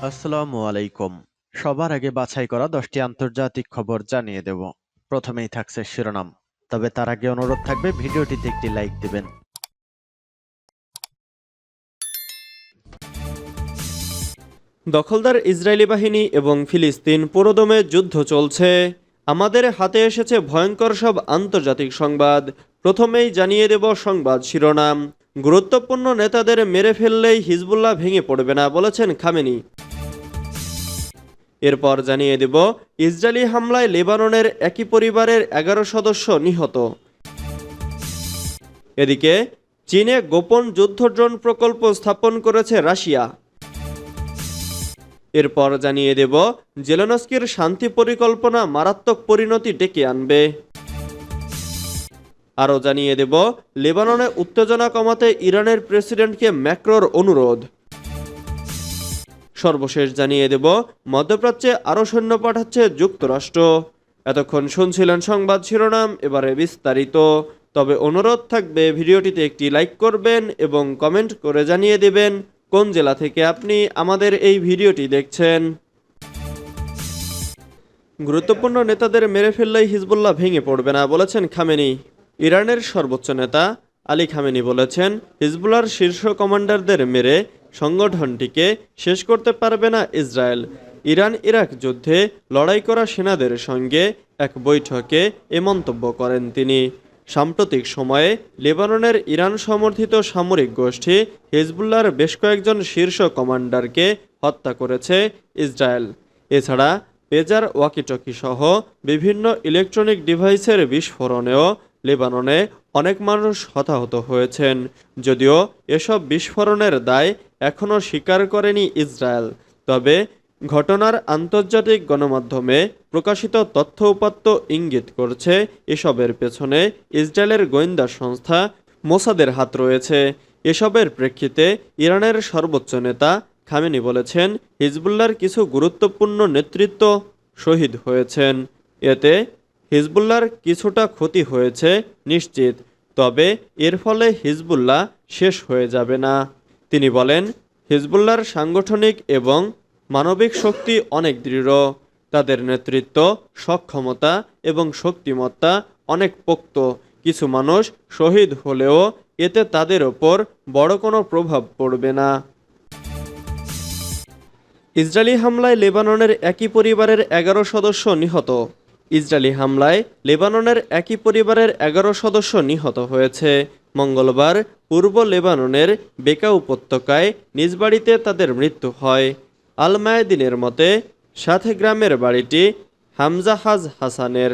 আসসালামু আলাইকুম। সবার আগে বাছাই করা 10টি আন্তর্জাতিক খবর জানিয়ে দেব। প্রথমেই থাকছে শিরোনাম। তবে তার আগে অনুরোধ থাকবে ভিডিওটিতে একটি লাইক দিবেন। দখলদার ইসরায়েলি বাহিনী এবং ফিলিস্তিন পুরোদমে যুদ্ধ চলছে। আমাদের হাতে এসেছে ভয়ঙ্কর সব আন্তর্জাতিক সংবাদ। প্রথমেই জানিয়ে দেব সংবাদ শিরোনাম। গুরুত্বপূর্ণ নেতাদের মেরে ফেললেই হিজবুল্লাহ ভেঙে পড়বে না, বলেছেন খামেনি। এরপর জানিয়ে দেব ইসরায়েলি হামলায় লেবাননের একই পরিবারের 11 সদস্য নিহত। এদিকে চীনে গোপন যুদ্ধ ড্রোন প্রকল্প স্থাপন করেছে রাশিয়া। এরপর জানিয়ে দেব জেলেনস্কির শান্তি পরিকল্পনা মারাত্মক পরিণতি ডেকে আনবে। আরও জানিয়ে দেব লেবাননে উত্তেজনা কমাতে ইরানের প্রেসিডেন্টকে ম্যাক্রোর অনুরোধ। সর্বশেষ জানিয়ে দেব মধ্যপ্রাচ্যে আরও সৈন্য পাঠাচ্ছে যুক্তরাষ্ট্র। এতক্ষণ শুনছিলেন সংবাদ শিরোনাম, এবারে বিস্তারিত। তবে অনুরোধ থাকবে ভিডিওটিতে একটি লাইক করবেন এবং কমেন্ট করে জানিয়ে দেবেন কোন জেলা থেকে আপনি আমাদের এই ভিডিওটি দেখছেন। গুরুত্বপূর্ণ নেতাদের মেরে ফেললেই হিজবুল্লাহ ভেঙে পড়বে না, বলেছেন খামেনি। ইরানের সর্বোচ্চ নেতা আলী খামেনি বলেছেন, হিজবুল্লাহর শীর্ষ কমান্ডারদের মেরে সংগঠনটিকে শেষ করতে পারবে না ইসরায়েল। ইরান ইরাক যুদ্ধে লড়াই করা সেনাদের সঙ্গে এক বৈঠকে এ মন্তব্য করেন তিনি। সাম্প্রতিক সময়ে লেবাননের ইরান সমর্থিত সামরিক গোষ্ঠী হিজবুল্লাহর বেশ কয়েকজন শীর্ষ কমান্ডারকে হত্যা করেছে ইসরায়েল। এছাড়া পেজার ওয়াকিটকি সহ বিভিন্ন ইলেকট্রনিক ডিভাইসের বিস্ফোরণেও লেবাননে অনেক মানুষ হতাহত হয়েছেন। যদিও এসব বিস্ফোরণের দায় এখনও স্বীকার করেনি ইসরায়েল। তবে ঘটনার আন্তর্জাতিক গণমাধ্যমে প্রকাশিত তথ্য উপাত্ত ইঙ্গিত করছে এসবের পেছনে ইসরায়েলের গোয়েন্দা সংস্থা মোসাদের হাত রয়েছে। এসবের প্রেক্ষিতে ইরানের সর্বোচ্চ নেতা খামেনি বলেছেন, হিজবুল্লাহর কিছু গুরুত্বপূর্ণ নেতৃত্ব শহীদ হয়েছেন। এতে হিজবুল্লাহর কিছুটা ক্ষতি হয়েছে নিশ্চিত, তবে এর ফলে হিজবুল্লাহ শেষ হয়ে যাবে না। তিনি বলেন, হিজবুল্লাহর সাংগঠনিক এবং মানবিক শক্তি অনেক দৃঢ়। তাদের নেতৃত্ব, সক্ষমতা এবং শক্তিমত্তা অনেক পোক্ত। কিছু মানুষ শহীদ হলেও এতে তাদের ওপর বড় কোনো প্রভাব পড়বে না। ইসরায়েলি হামলায় লেবাননের একই পরিবারের 11 সদস্য নিহত। ইসরায়েলি হামলায় লেবাননের একই পরিবারের 11 সদস্য নিহত হয়েছে। মঙ্গলবার পূর্ব লেবাননের বেকা উপত্যকায় নিজ বাড়িতে তাদের মৃত্যু হয়। আল মায়াদিনের মতে সাথে গ্রামের বাড়িটি হামজা হাজ হাসানের।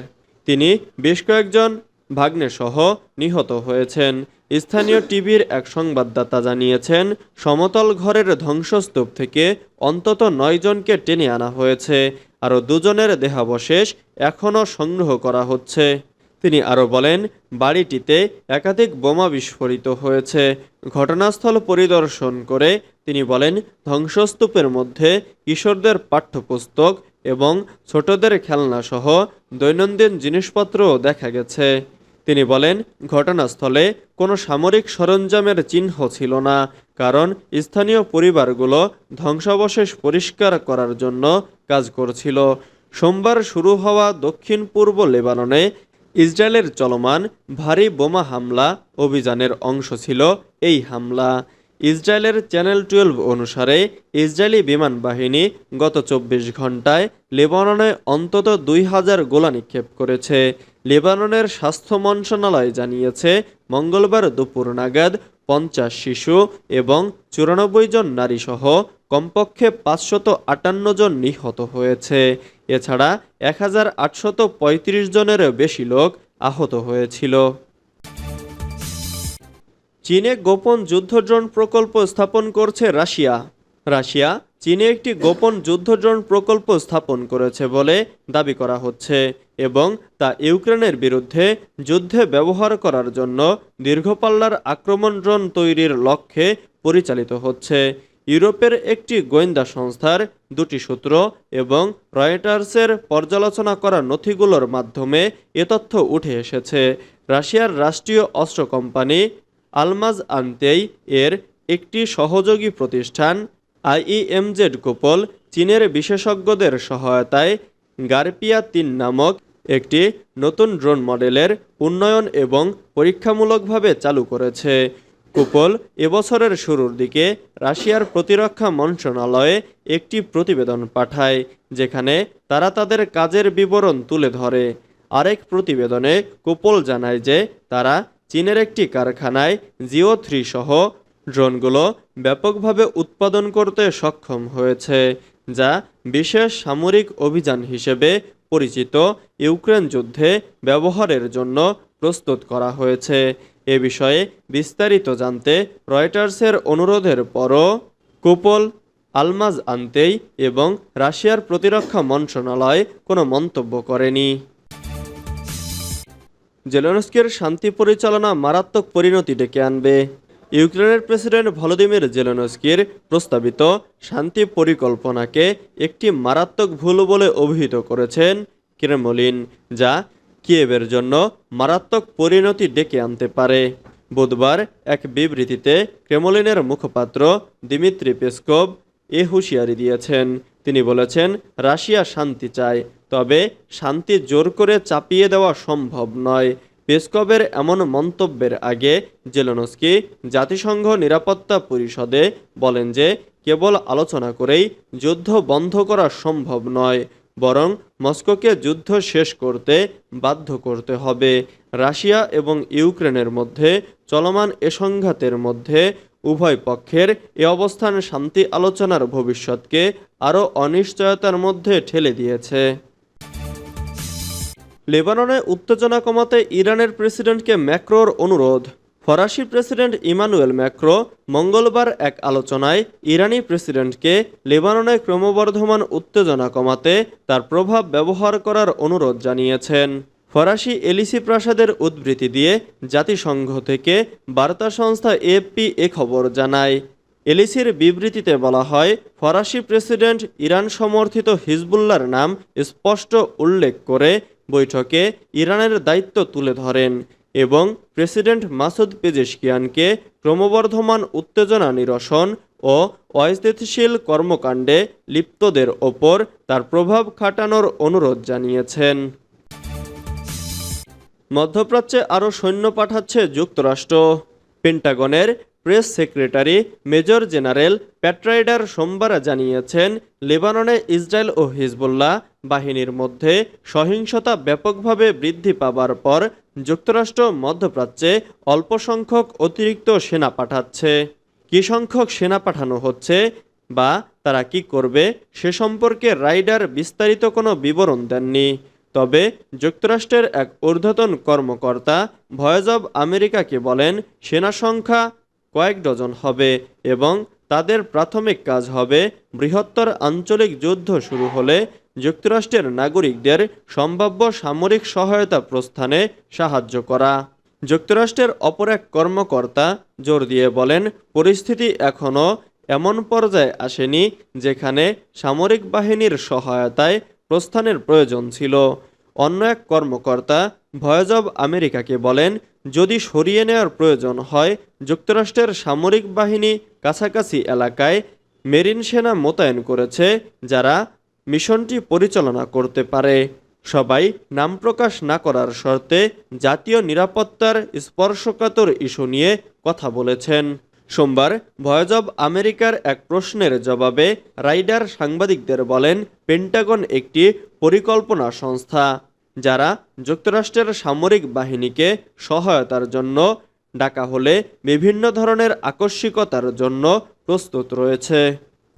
তিনি বেশ কয়েকজন ভাগ্নেসহ নিহত হয়েছেন। স্থানীয় টিভির এক সংবাদদাতা জানিয়েছেন, সমতল ঘরের ধ্বংসস্তূপ থেকে অন্তত 9 জনকে টেনে আনা হয়েছে। আরও 2 জনের দেহাবশেষ এখনও সংগ্রহ করা হচ্ছে। তিনি আরও বলেন, বাড়িটিতে একাধিক বোমা বিস্ফোরিত হয়েছে। ঘটনাস্থল পরিদর্শন করে তিনি বলেন, ধ্বংসস্তূপের মধ্যে কিশোরদের পাঠ্যপুস্তক এবং ছোটদের খেলনাসহ দৈনন্দিন জিনিসপত্রও দেখা গেছে। তিনি বলেন, ঘটনাস্থলে কোনো সামরিক সরঞ্জামের চিহ্ন ছিল না, কারণ স্থানীয় পরিবারগুলো ধ্বংসাবশেষ পরিষ্কার করার জন্য কাজ করছিল। সোমবার শুরু হওয়া দক্ষিণ পূর্ব লেবাননে ইসরায়েলের চলমান ভারী বোমা হামলা অভিযানের অংশ ছিল এই হামলা। ইসরায়েলের চ্যানেল 12 অনুসারে ইসরায়েলি বিমান বাহিনী গত 24 ঘন্টায় লেবাননে অন্তত 2000 গোলা নিক্ষেপ করেছে। লেবাননের স্বাস্থ্য মন্ত্রণালয় জানিয়েছে, মঙ্গলবার দুপুর নাগাদ 50 শিশু এবং 94 জন নারীসহ কমপক্ষে 558 জন নিহত হয়েছে। এছাড়া 1835 জনেরও বেশি লোক আহত হয়েছিল। চীনে গোপন যুদ্ধ ড্রোন প্রকল্প স্থাপন করছে রাশিয়া। রাশিয়া চীনে একটি গোপন যুদ্ধ ড্রোন প্রকল্প স্থাপন করেছে বলে দাবি করা হচ্ছে এবং তা ইউক্রেনের বিরুদ্ধে যুদ্ধে ব্যবহার করার জন্য দীর্ঘপাল্লার আক্রমণ ড্রোন তৈরির লক্ষ্যে পরিচালিত হচ্ছে। ইউরোপের একটি গোয়েন্দা সংস্থার 2টি সূত্র এবং রয়টার্সের পর্যালোচনা করা নথিগুলোর মাধ্যমে এ তথ্য উঠে এসেছে। রাশিয়ার রাষ্ট্রীয় অস্ত্র কোম্পানি আলমাজ আন্তেই এর একটি সহযোগী প্রতিষ্ঠান IEMZ কুপল চীনের বিশেষজ্ঞদের সহায়তায় গারপিয়া-3 নামক একটি নতুন ড্রোন মডেলের উন্নয়ন এবং পরীক্ষামূলকভাবে চালু করেছে। কুপল এবছরের শুরুর দিকে রাশিয়ার প্রতিরক্ষা মন্ত্রণালয়ে একটি প্রতিবেদন পাঠায়, যেখানে তারা তাদের কাজের বিবরণ তুলে ধরে। আরেক প্রতিবেদনে কুপল জানায় যে তারা চীনের একটি কারখানায় জিও-3 সহ ড্রোনগুলো ব্যাপকভাবে উৎপাদন করতে সক্ষম হয়েছে, যা বিশেষ সামরিক অভিযান হিসেবে পরিচিত ইউক্রেন যুদ্ধে ব্যবহারের জন্য প্রস্তুত করা হয়েছে। এ বিষয়ে বিস্তারিত জানতে রয়টার্সের অনুরোধের পরও কুপল আলমাজ আনতেই এবং রাশিয়ার প্রতিরক্ষা মন্ত্রণালয় কোনো মন্তব্য করেনি। জেলেনস্কির শান্তি পরিচালনা মারাত্মক পরিণতি ডেকে আনবে। ইউক্রেনের প্রেসিডেন্ট ভলোদিমির জেলেনস্কির প্রস্তাবিত শান্তি পরিকল্পনাকে একটি মারাত্মক ভুল বলে অভিহিত করেছেন ক্রেমলিন, যা কিয়েভের জন্য মারাত্মক পরিণতি ডেকে আনতে পারে। বুধবার এক বিবৃতিতে ক্রেমলিনের মুখপাত্র দিমিত্রি পেসকভ এ হুঁশিয়ারি দিয়েছেন। তিনি বলেছেন, রাশিয়া শান্তি চায়, তবে শান্তি জোর করে চাপিয়ে দেওয়া সম্ভব নয়। পেসকভের এমন মন্তব্যের আগে জেলেনস্কি জাতিসংঘ নিরাপত্তা পরিষদে বলেন যে কেবল আলোচনা করেই যুদ্ধ বন্ধ করা সম্ভব নয়, বরং মস্কোকে যুদ্ধ শেষ করতে বাধ্য করতে হবে। রাশিয়া এবং ইউক্রেনের মধ্যে চলমান এ সংঘাতের মধ্যে উভয় পক্ষের এ অবস্থান শান্তি আলোচনার ভবিষ্যৎকে আরও অনিশ্চয়তার মধ্যে ঠেলে দিয়েছে। লেবাননে উত্তেজনা কমাতে ইরানের প্রেসিডেন্টকে ম্যাক্রোর অনুরোধ। ফরাসি প্রেসিডেন্ট ইমানুয়েল ম্যাক্রো মঙ্গলবার এক আলোচনায় ইরানি প্রেসিডেন্টকে লেবাননে ক্রমবর্ধমান উত্তেজনা কমাতে তার প্রভাব ব্যবহার করার অনুরোধ জানিয়েছেন। ফরাসি এলিসি প্রাসাদের উদ্ধৃতি দিয়ে জাতিসংঘ থেকে বার্তা সংস্থা এএফপি এ খবর জানায়। এলিসির বিবৃতিতে বলা হয়, ফরাসি প্রেসিডেন্ট ইরান সমর্থিত হিজবুল্লাহর নাম স্পষ্ট উল্লেখ করে বৈঠকে ইরানের দায়িত্ব তুলে ধরেন এবং প্রেসিডেন্ট মাসুদ পেজেশকিয়ানকে ক্রমবর্ধমান উত্তেজনা নিরসন ও অস্থিতিশীল কর্মকাণ্ডে লিপ্তদের ওপর তার প্রভাব খাটানোর অনুরোধ জানিয়েছেন। মধ্যপ্রাচ্যে আরও সৈন্য পাঠাচ্ছে যুক্তরাষ্ট্র। পেন্টাগনের প্রেস সেক্রেটারি মেজর জেনারেল প্যাট রাইডার সোমবার জানিয়েছেন, লেবাননে ইসরায়েল ও হিজবুল্লাহ বাহিনীর মধ্যে সহিংসতা ব্যাপকভাবে বৃদ্ধি পাবার পর যুক্তরাষ্ট্র মধ্যপ্রাচ্যে অল্প সংখ্যক অতিরিক্ত সেনা পাঠাচ্ছে। কী সংখ্যক সেনা পাঠানো হচ্ছে বা তারা কি করবে সে সম্পর্কে রাইডার বিস্তারিত কোনো বিবরণ দেননি। তবে যুক্তরাষ্ট্রের এক ঊর্ধ্বতন কর্মকর্তা ভয়েস অব আমেরিকাকে বলেন, সেনা সংখ্যা কয়েক ডজন হবে এবং তাদের প্রাথমিক কাজ হবে বৃহত্তর আঞ্চলিক যুদ্ধ শুরু হলে যুক্তরাষ্ট্রের নাগরিকদের সম্ভাব্য সামরিক সহায়তা প্রস্থানে সাহায্য করা। যুক্তরাষ্ট্রের অপর এক কর্মকর্তা জোর দিয়ে বলেন, পরিস্থিতি এখনও এমন পর্যায়ে আসেনি যেখানে সামরিক বাহিনীর সহায়তায় প্রস্থানের প্রয়োজন ছিল। অন্য এক কর্মকর্তা ভয়েস অব আমেরিকাকে বলেন, যদি সরিয়ে নেওয়ার প্রয়োজন হয় যুক্তরাষ্ট্রের সামরিক বাহিনী কাছাকাছি এলাকায় মেরিন সেনা মোতায়েন করেছে, যারা মিশনটি পরিচালনা করতে পারে। সবাই নাম প্রকাশ না করার শর্তে জাতীয় নিরাপত্তার স্পর্শকাতর ইস্যু নিয়ে কথা বলেছেন। সোমবার ভয়েস অব আমেরিকার এক প্রশ্নের জবাবে রাইডার সাংবাদিকদের বলেন, পেন্টাগন একটি পরিকল্পনা সংস্থা যারা যুক্তরাষ্ট্রের সামরিক বাহিনীকে সহায়তার জন্য ডাকা হলে বিভিন্ন ধরনের আকস্মিকতার জন্য প্রস্তুত রয়েছে।